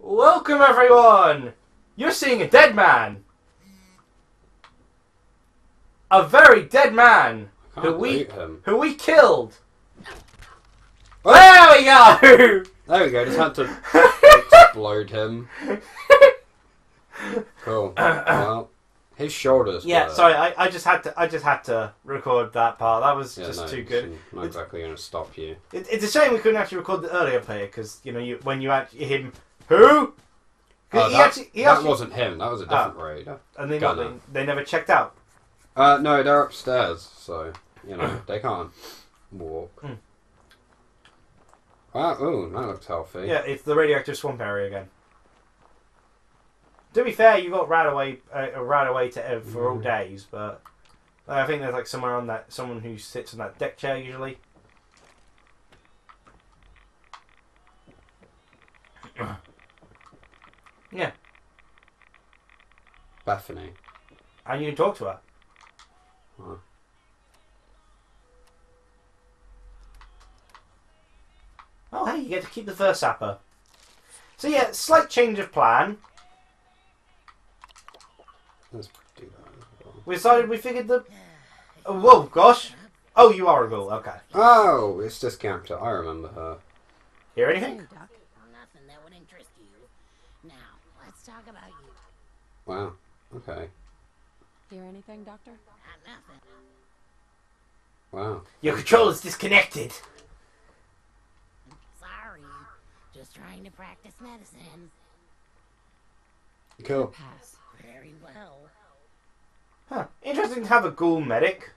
Welcome everyone! You're seeing a dead man. A very dead man who we killed. Oh. There we go! There we go, just had to explode him. Cool. Well, his shoulders. Yeah, sorry, I just had to record that part. That was just too good. I'm not exactly going to stop you. It's a shame we couldn't actually record the earlier player because when you actually him who. That wasn't him. That was a different raider. And they never checked out. No, they're upstairs, so they can't walk. Mm. Wow, ooh, that looks healthy. Yeah, it's the radioactive swamp area again. To be fair, you got ran away to Ev for all days, but I think there's like someone who sits on that deck chair usually. Yeah. Bethany. And you can talk to her. Huh. Oh, hey, you get to keep the Versapper. So yeah, slight change of plan. Let's do that as well. We figured the... Oh, whoa, gosh. Oh, you are a ghoul, okay. Oh, it's this character. I remember her. Hear anything? Hey, Doc. Nothing that would interest you. Now, let's talk about you. Wow, okay. Hear anything, Doctor? Not nothing. Wow. Your controller's disconnected. Sorry. Just trying to practice medicine. Cool. Pass. Very well. Huh. Interesting to have a ghoul medic.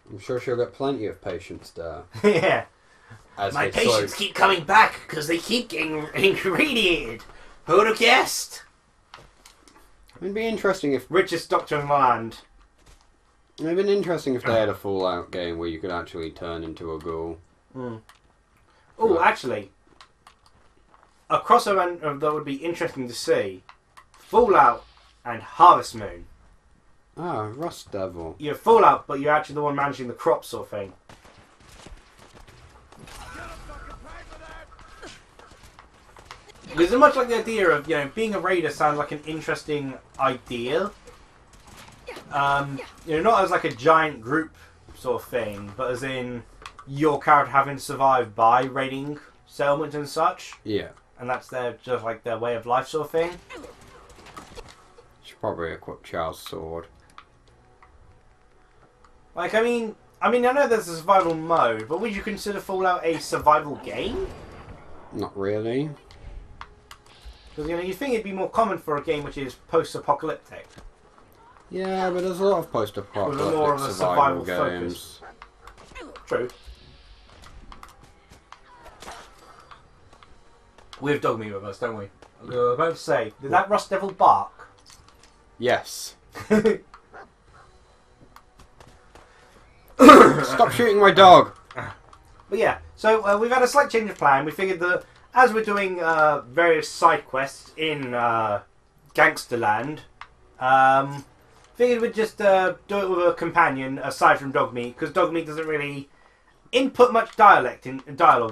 I'm sure she'll get plenty of patients there. Yeah. As My they patients keep coming back because they keep getting irradiated. Who'd have guessed? It'd be interesting if... Richest doctor in the land. It'd been interesting if they had a Fallout game where you could actually turn into a ghoul. Mm. Oh, actually, a crossover that would be interesting to see: Fallout and Harvest Moon. Ah, Rust Devil. You're Fallout, but you're actually the one managing the crops, sort of thing. Because much like the idea of being a raider sounds like an interesting idea. Not as like a giant group sort of thing, but as in your character having survived by raiding settlements and such. Yeah. And that's their way of life sort of thing. Should probably equip Charles' sword. Like, I mean, I know there's a survival mode, but would you consider Fallout a survival game? Not really. Because you think it'd be more common for a game which is post-apocalyptic. Yeah, but there's a lot of post-apocalyptic more of a survival survival games. True. We have Dogmeat with us, don't we? I was about to say, did that Rust Devil bark? Yes. But Stop shooting my dog! yeah, so we've had a slight change of plan. We figured that as we're doing various side quests in Gangsterland, figured we'd just do it with a companion aside from Dogmeat, because Dogmeat doesn't really input much dialogue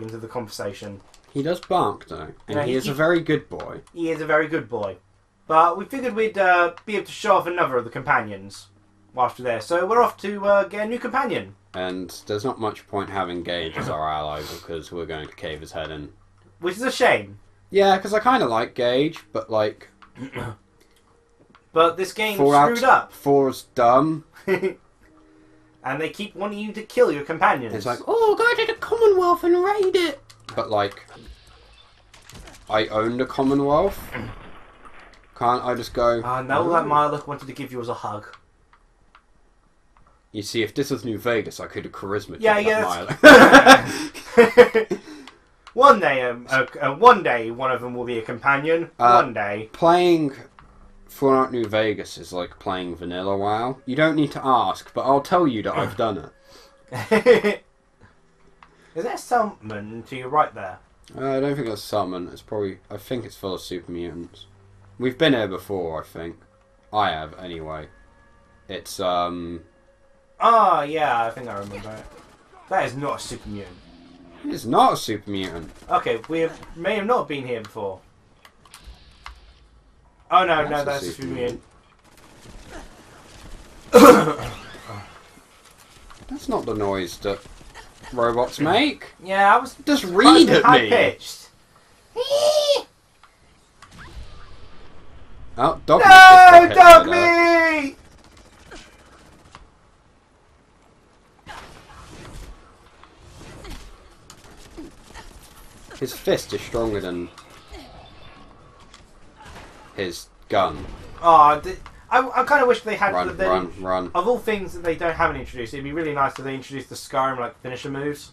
into the conversation. He does bark though, and Yeah, he is a very good boy. He is a very good boy. But we figured we'd be able to show off another of the companions whilst we're there. So we're off to get a new companion. And there's not much point having Gage as our ally because we're going to cave his head in. Which is a shame. Yeah, because I kind of like Gage, but like... But this game Fallout screwed up. 4's dumb. And they keep wanting you to kill your companions. It's like, oh, go to the Commonwealth and raid it! But like, I own the Commonwealth. Can't I just go... now all that Mylok wanted to give you was a hug. You see, if this was New Vegas, I could have charisma. Yeah. One day, one of them will be a companion. One day. Playing Fallout New Vegas is like playing vanilla WoW. You don't need to ask, but I'll tell you that I've done it. Is there something to your right there? I don't think that's summon. It's probably... I think it's full of super mutants. We've been here before, I think. I have, anyway. It's, Ah, yeah, I think I remember it. That is not a super mutant. He's not a super mutant. Okay, may have not been here before. Oh no, that's a super mutant. That's not the noise that robots make. Yeah, I was just read at high me. Pitched. Oh, dog No, dog me! His fist is stronger than his gun. Oh, I kind of wish they had... Run. Of all things that they haven't introduced, it'd be really nice if they introduced the Skyrim, like, finisher moves.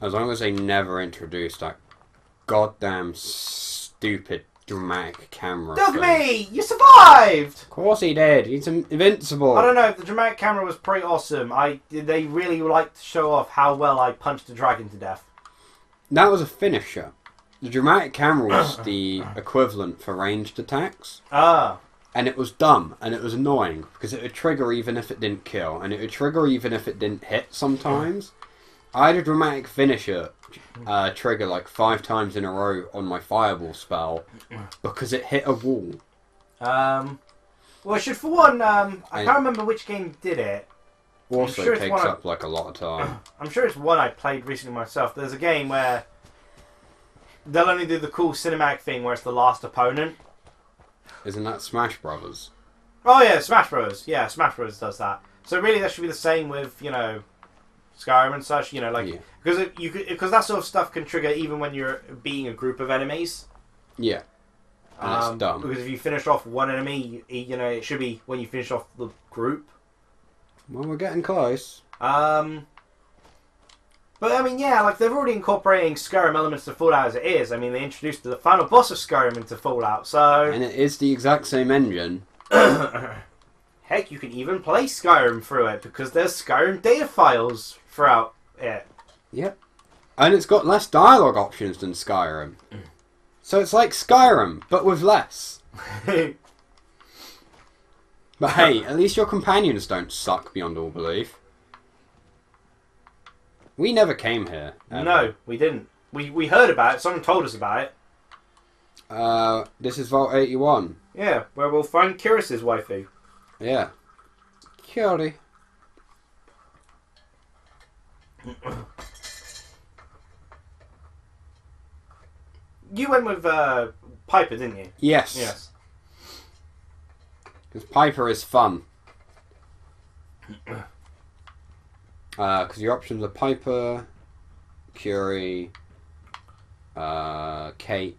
As long as they never introduced that goddamn stupid dramatic camera Dog thing. me! You survived! Of course he did. He's invincible. I don't know, the dramatic camera was pretty awesome. They really liked to show off how well I punched a dragon to death. That was a finisher. The dramatic camera was the equivalent for ranged attacks. Ah. And it was dumb, and it was annoying, because it would trigger even if it didn't kill, and it would trigger even if it didn't hit sometimes. I had a dramatic finisher trigger like 5 times in a row on my fireball spell, because it hit a wall. Well, I should, for one, I can't remember which game did it. Also sure takes up like a lot of time. I'm sure it's one I played recently myself. There's a game where they'll only do the cool cinematic thing where it's the last opponent. Isn't that Smash Brothers? Oh yeah, Smash Bros. Yeah, Smash Bros. Does that. So really, that should be the same with Skyrim and such. Because that sort of stuff can trigger even when you're beating a group of enemies. Yeah, and it's dumb. Because if you finish off one enemy, it should be when you finish off the group. Well, we're getting close. But I mean, yeah, like they're already incorporating Skyrim elements to Fallout as it is. I mean, they introduced the final boss of Skyrim into Fallout, so... And it is the exact same engine. Heck, you can even play Skyrim through it, because there's Skyrim data files throughout it. Yep. And it's got less dialogue options than Skyrim. So it's like Skyrim, but with less. But hey, at least your companions don't suck beyond all belief. We never came here. Ever. No, we didn't. We heard about it. Someone told us about it. This is Vault 81. Yeah, where we'll find Kyrus's waifu. Yeah. Curie. You went with Piper, didn't you? Yes. Yes. Because Piper is fun. Because your options are Piper, Curie, Kate,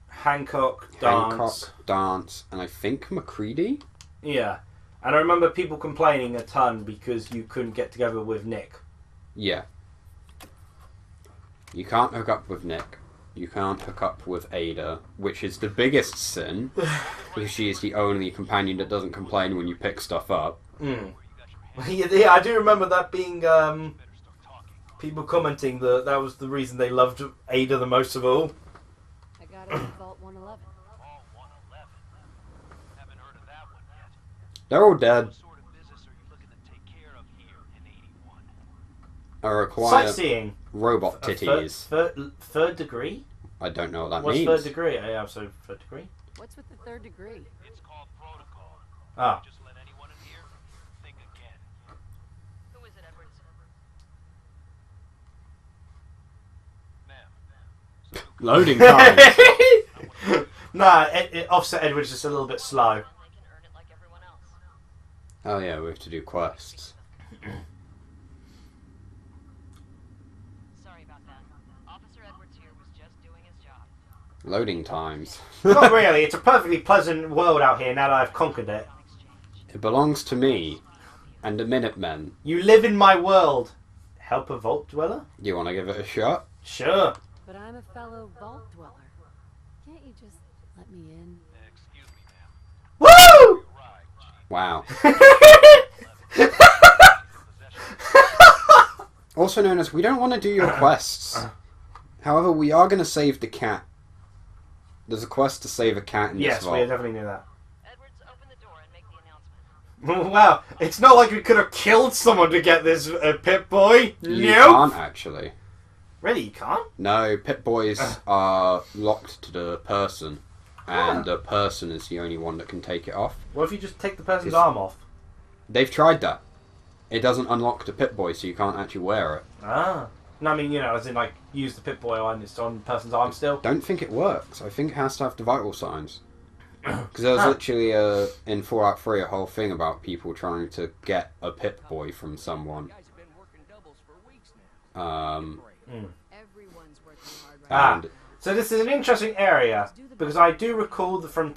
Hancock, Dance, and I think McCready? Yeah. And I remember people complaining a ton because you couldn't get together with Nick. Yeah. You can't hook up with Nick. You can't hook up with Ada, which is the biggest sin, because she is the only companion that doesn't complain when you pick stuff up. Mm. Yeah, I do remember that being people commenting that was the reason they loved Ada the most of all. I got it in Vault 111. Vault 111. Haven't heard of that one yet. They're all dead. What sort of business are you looking to take care of here in 81? I require Sightseeing. robot titties. Third degree? I don't know what that What's means. third degree? Yeah, so third degree. What's with the third degree? It's called protocol. Ah. Just let anyone in here think again. Who is it, Edwards? Ma'am. Loading times. Nah, Offset Edwards is just a little bit slow. They can earn it like everyone else. Oh yeah, we have to do quests. Sorry about that. Officer Edwards here was just doing his job. Loading times. Not really. It's a perfectly pleasant world out here now that I've conquered it. It belongs to me and the Minutemen. You live in my world. Help a vault dweller? Do you want to give it a shot? Sure. But I'm a fellow vault dweller. Can't you just let me in? Excuse me, ma'am. Woo! Wow. Also known as, we don't want to do your quests. However, we are going to save the cat. There's a quest to save a cat in Yes, this we vault. definitely knew that. Edwards, open the door and make the announcement. Well, it's not like we could have killed someone to get this Pip-Boy. You Nope. can't actually. Really, you can't? No, Pip-Boys are locked to the person, and the person is the only one that can take it off. What if you just take the person's arm off? They've tried that. It doesn't unlock the Pip-Boy, so you can't actually wear it. Ah. No, I mean, as in, like, use the Pip-Boy on the person's arm still. Don't think it works. I think it has to have the vital signs. Because there was literally, in Fallout 3, a whole thing about people trying to get a Pip-Boy from someone. Guys have been working doubles for weeks now. Everyone's working hard right And So this is an interesting area, because I do recall that from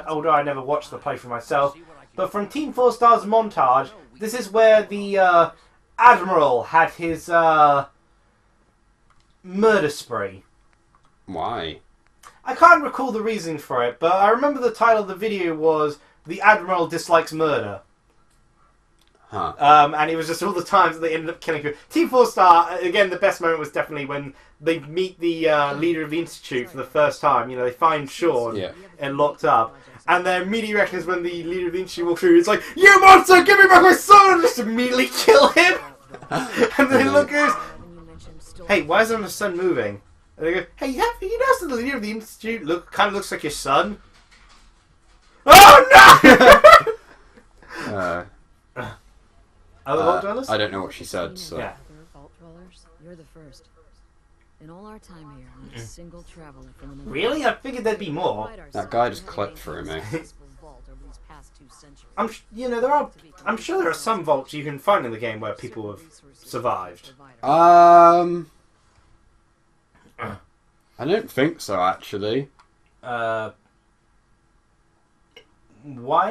although I never watched the playthrough myself, but from Team 4 Star's montage, this is where the Admiral had his murder spree. why? I can't recall the reason for it, but I remember the title of the video was "The Admiral Dislikes Murder." Huh. And it was just all the times that they ended up killing people. Team 4 Star, again, the best moment was definitely when they meet the leader of the Institute for the first time. They find Sean and locked up. And their immediate reaction is when the leader of the Institute walks through, it's like, "You monster, give me back my son!" And just immediately kill him. And then look goes, "Hey, why isn't my son moving?" And they go, "Hey, you noticed that the leader of the Institute kind of looks like your son?" Oh no! Other Vault Dwellers? I don't know what she said, so... Yeah. Vault Dwellers, you're the first. In all our time here, not a single traveler from the Really? I figured there'd be more. That guy just clipped through me. I'm sure there are some vaults you can find in the game where people have survived. I don't think so, actually. Y,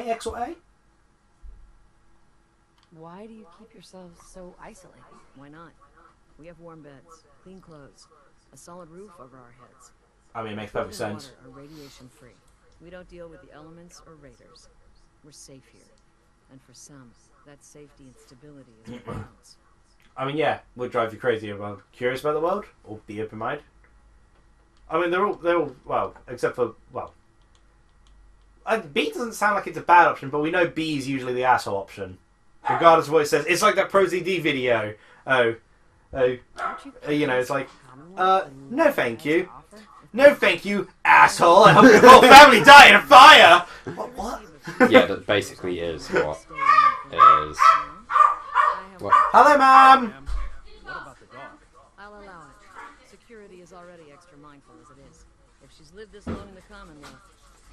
X, or A? Why do you keep yourselves so isolated? Why not? We have warm beds, clean clothes, a solid roof over our heads. I mean, it makes perfect Food and sense. water are radiation free. We don't deal with the elements or raiders. We're safe here. And for some, that safety and stability is what counts. I mean, yeah, would drive you crazy about curious about the world or be open-minded. I mean, they're all well, except for B doesn't sound like it's a bad option, but we know B is usually the asshole option, regardless of what it says. It's like that ProZD video. It's like, no, thank you. No, thank you, asshole. I hope your whole family die in a fire. What? Yeah, that basically is what is. What? Hello, ma'am. What about the dog? I'll allow it. Security is already extra mindful as it is. If she's lived this long in the Commonwealth,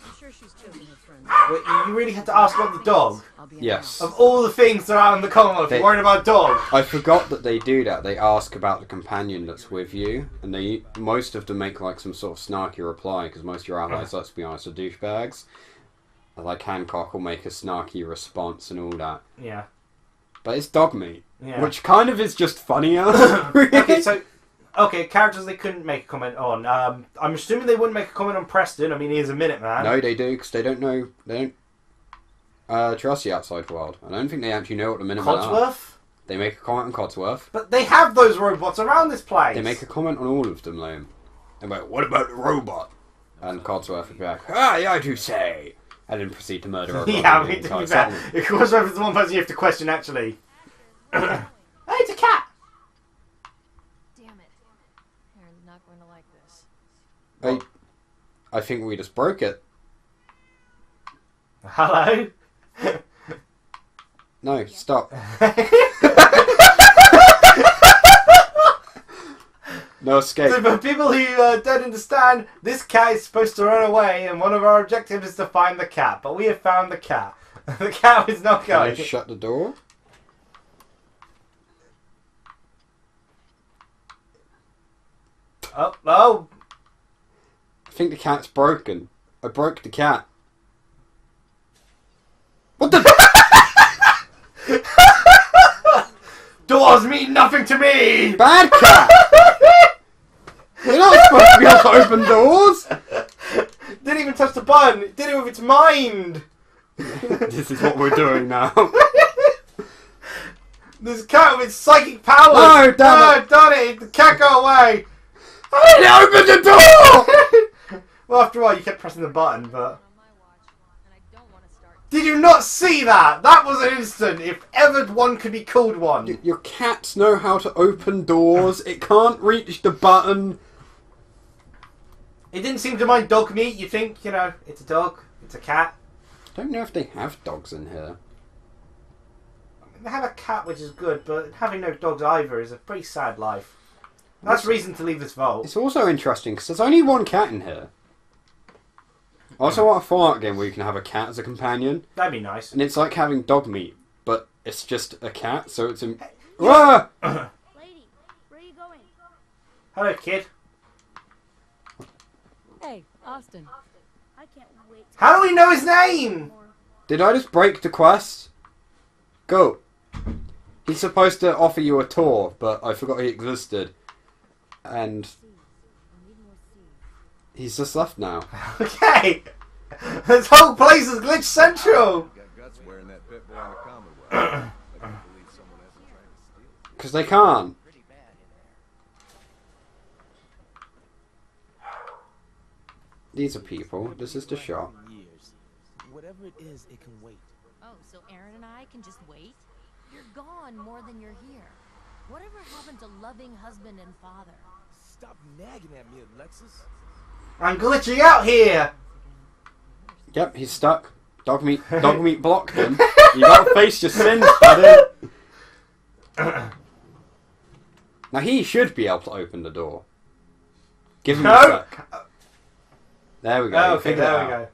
I'm sure she's chosen her friends. Wait, you really had to ask about the dog? I'll be Yes. Of all the things that are in the Commonwealth, you're worried about a dog? I forgot that they do that. They ask about the companion that's with you, and most of them make like some sort of snarky reply because most of your allies, let's be honest, are douchebags. Like Hancock will make a snarky response and all that. Yeah. But it's dog meat, Yeah. which kind of is just funnier. Okay, characters they couldn't make a comment on. I'm assuming they wouldn't make a comment on Preston. I mean, he is a Minuteman. No, they do because they don't know. They don't trust the outside world. I don't think they actually know what the Minutemen are. Codsworth? They make a comment on Codsworth. But they have those robots around this place. They make a comment on all of them, Liam. They're like, "What about the robot?" And Codsworth would be like, "Ah, yeah, I do say." And then proceed to murder everyone. Yeah, I in mean, the to be entire fair, settlement. Codsworth is the one person you have to question, actually. Hey, it's a cat! Damn it. Aaron's not going to like this. I think we just broke it. Hello? No, stop. No escape. So for people who don't understand, this cat is supposed to run away, and one of our objectives is to find the cat. But we have found the cat. The cat is not Can I going. shut the door? Oh! I think the cat's broken. I broke the cat. What the? Doors mean nothing to me! Bad cat! You're not supposed to be able to open doors! Didn't even touch the button. It did it with its mind. This is what we're doing now. This cat with its psychic powers. No, damn it. Done it. The cat got away. I opened the door! Well, after a while, you kept pressing the button, but... Did you not see that? That was an instant, if ever one could be called one. Your cats know how to open doors. It can't reach the button. It didn't seem to mind dog meat. You think, it's a dog, it's a cat. I don't know if they have dogs in here. They have a cat, which is good, but having no dogs either is a pretty sad life. That's reason to leave this vault. It's also interesting because there's only one cat in here. I also want a Fallout game where you can have a cat as a companion. That'd be nice. And it's like having dog meat, but it's just a cat, so it's in... Ah! Lady, where are you going? Hello, kid. Hey, Austin. I can't wait. How do we know his name? Did I just break the quest? Go. He's supposed to offer you a tour, but I forgot he existed. And he's just left now. Okay. This whole place is glitch central. Got guts wearing that pit boy in the Commonwealth. I can't believe someone hasn't tried to steal it. Because they can't. Pretty bad in there. These are people. This is the shop. Years. Whatever it is, it can wait. Oh, so Aaron and I can just wait? You're gone more than you're here. Whatever happened to loving husband and father? Stop nagging at me, Alexis. I'm glitching out here. Yep, he's stuck. Dog meat blocked him. You gotta face your sins, buddy. Now he should be able to open the door. Give him a No. sec. There we go. Oh, you okay, figured there it we out. go.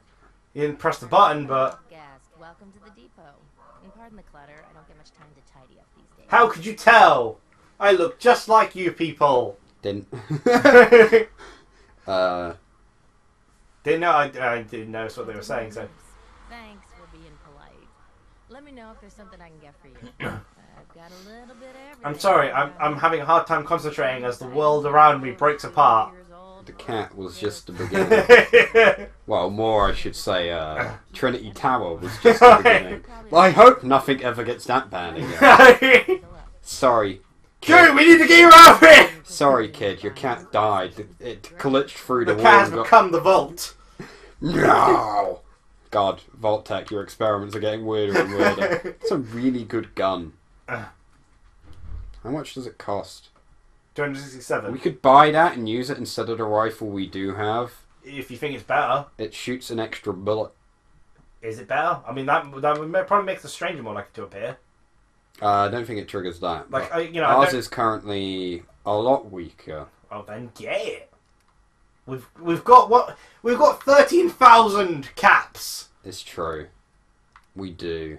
You didn't press the button, but Guest, welcome to the depot. And pardon the clutter, I don't get much time to tidy up these days. how could you tell? I look just like you people. Didn't. Didn't know. I didn't notice what they were saying. So Thanks for being polite. Let me know if there's something I can get for you. I've got a little bit of everything. I'm sorry. I'm having a hard time concentrating as the world around me breaks apart. The cat was just the beginning. Well, more I should say, Trinity Tower was just the beginning. Well, I hope nothing ever gets that bad again. Sorry. Dude, we need to get you out of here! Sorry, kid, your cat died. It glitched through the The wall. cat has and got- become the vault. No! God, Vault-Tec, your experiments are getting weirder and weirder. It's a really good gun. How much does it cost? 267. We could buy that and use it instead of the rifle we do have. If you think it's better, It shoots an extra bullet. is it better? I mean, that would probably make the stranger more likely to appear. I don't think it triggers that. Like, but I ours don't- is currently a lot weaker. Well, then get it. We've got what? We've got 13,000 caps. It's true. We do.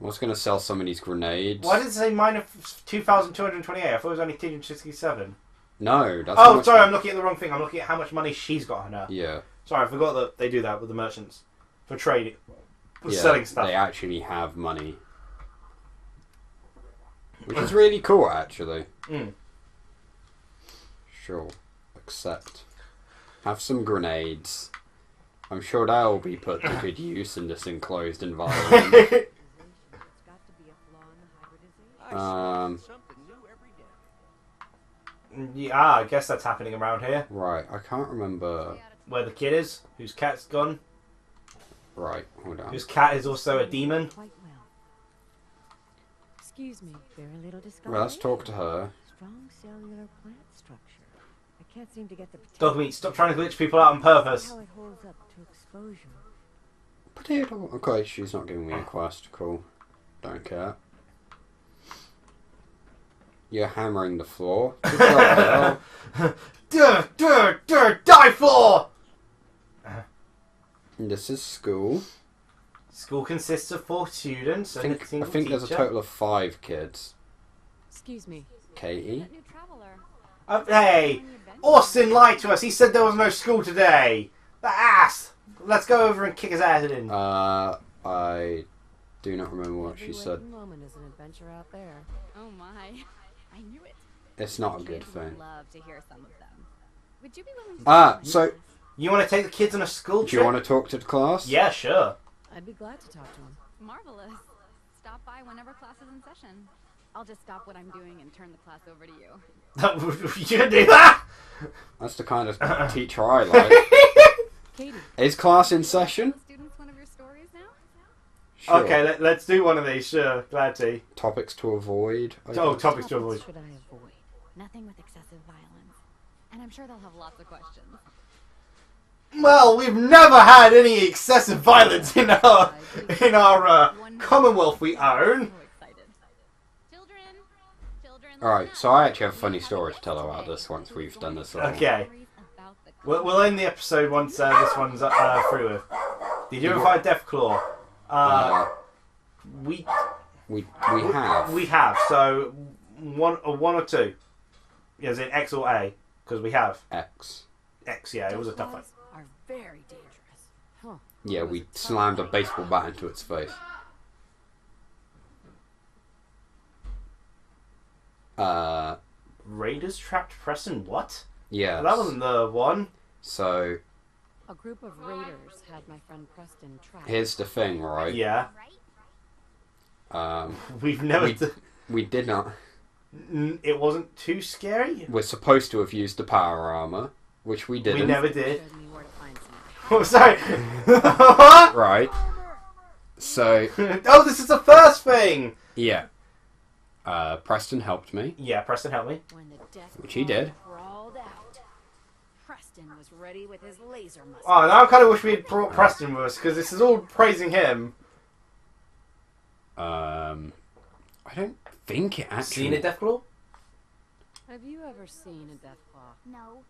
I was going to sell some of these grenades. Why did it say minus 2,228? I thought it was only 267. No, that's how Oh, much- sorry, I'm looking at the wrong thing. I'm looking at how much money she's got on her. Yeah. Sorry, I forgot that they do that with the merchants for trading, for Yeah, selling stuff. They actually have money. Which is really cool, actually. Mm. Sure. Accept. Have some grenades. I'm sure they'll be put to good use in this enclosed environment. There's got to be a flaw in the hybridization. Something new every day. Yeah, I guess that's happening around here. Right, I can't remember. Where the kid is, whose cat's gone, Right, hold on. whose cat is also a demon. Quite well. Excuse me, very little discoloration. Well, let's talk to her. Strong cellular plant structure. I can't seem to get the Dog meat, stop trying to glitch people out on purpose. how it holds up to exposure. Potato. Okay, she's not giving me a quest. Cool. Don't care. You're hammering the floor. Good job, girl. Die floor! This is school. School consists of 4 students I and a think single there's a teacher. total of 5 kids. Excuse me. Katie? New traveler. Hey, Austin lied to us. He said there was no school today. The ass. Let's go over and kick his ass in. I do not remember what she Every said. waking moment is an adventure out there. Oh my. I knew it. It's not a good Kids would thing. love to hear some of them. Would you be willing to Ah, join? so You want to take the kids on a school do trip? you want to talk to the class? Yeah, sure. I'd be glad to talk to him. Marvelous. Stop by whenever class is in session. I'll just stop what I'm doing and turn the class over to you. You can do that? That's the kind of teacher I like. Katie. Is class in session? Tell the students one of your stories now? Sure. Okay, let's do one of these. Sure, glad to. Topics to avoid. I Oh, guess. topics to avoid. Should I avoid? Nothing with excessive violence. And I'm sure they'll have lots of questions. Well, we've never had any excessive violence in our Commonwealth we own. So excited. Children, Alright, so I actually have a funny story to tell about this once we've done this all. Okay. We'll end the episode once this one's through with. Did you ever fight Deathclaw? We have. We have. So one or two. Yeah, is it X or A? Because we have X. X. Yeah, it was a tough fight. Are very dangerous. Huh. Yeah, we slammed a baseball bat into its face. Raiders trapped Preston. What? Yeah. That wasn't the one. So A group of raiders had my friend Preston trapped. here's the thing, right? Yeah. Um, We've never. we did not. It wasn't too scary. We're supposed to have used the power armor, which we didn't. We never did. Showed me where to find some. Oh, sorry. What? Right. So Oh, this is the first thing. yeah. Preston helped me, Yeah, Preston, help me. When the death which he did. crawled out, Preston was ready with his laser musket. Oh, now I kind of wish we had brought Preston with us because this is all praising him. I don't think it actually. Seen a Deathclaw? Have you ever seen a death claw? No.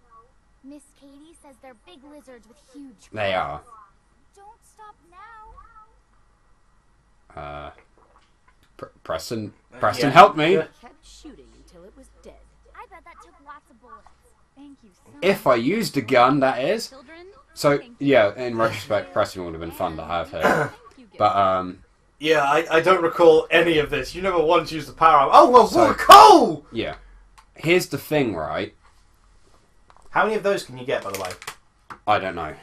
Miss Katie says they're big lizards with huge They are. Don't stop now. Preston Yeah. helped me. Yeah. Kept shooting until it was dead. I bet that took lots of bullets. Thank you so much. If I used a gun, that is. Children, So thank you. yeah, in retrospect, Preston would have been fun to have here. Thank you, Gil. But Yeah, I don't recall any of this. You never once used the power armor. Oh, well, So- cool! yeah. Here's the thing, right? How many of those can you get, by the way? I don't know.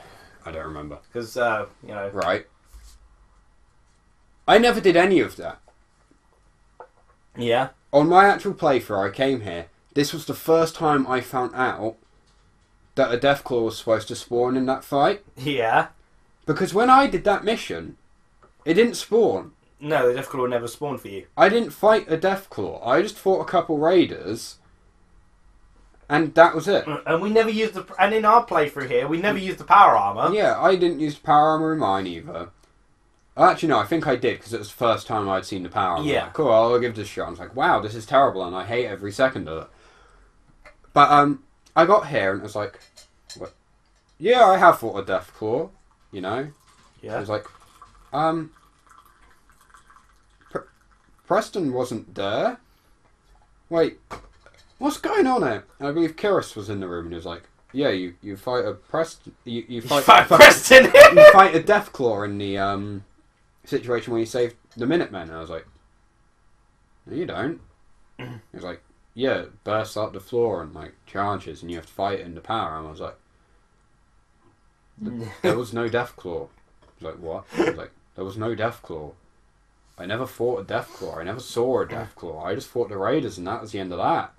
I don't remember. Because, you know. Right. I never did any of that. Yeah. On my actual playthrough, I came here. This was the first time I found out that a Deathclaw was supposed to spawn in that fight. Yeah. Because when I did that mission, it didn't spawn. No, the Deathclaw never spawned for you. I didn't fight a Deathclaw. I just fought a couple raiders, and that was it. And we never used the... And in our playthrough here, we never used the power armor. Yeah, I didn't use the power armor in mine either. Actually, no, I think I did, because it was the first time I'd seen the power armor. Yeah. Like, cool, I'll give this a shot. I was like, wow, this is terrible, and I hate every second of it. But, I got here, and it was like, what? Yeah, I have fought a Deathclaw, you know? Yeah. I was like, Preston wasn't there? Wait, what's going on here? And I believe Kiris was in the room, and he was like, yeah, you fight a Preston... You fight Preston! you fight a Deathclaw in the, situation where you save the Minutemen. And I was like, no, you don't. He was like, yeah, it bursts up the floor and, like, charges, and you have to fight it in the power. And I was like, there was no Deathclaw. I was like, what? I was like, there was no Deathclaw. I never fought a Deathclaw. I never saw a Deathclaw. I just fought the Raiders, and that was the end of that.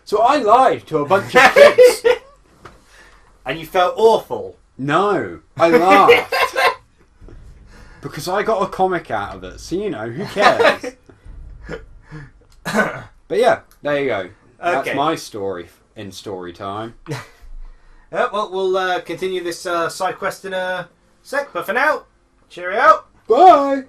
So I lied to a bunch of kids. And you felt awful. No, I laughed. Because I got a comic out of it, so you know, who cares? But yeah, there you go. That's Okay. my story in story time. Well, we'll continue this side quest in a sec, but for now, cheerio! Bye!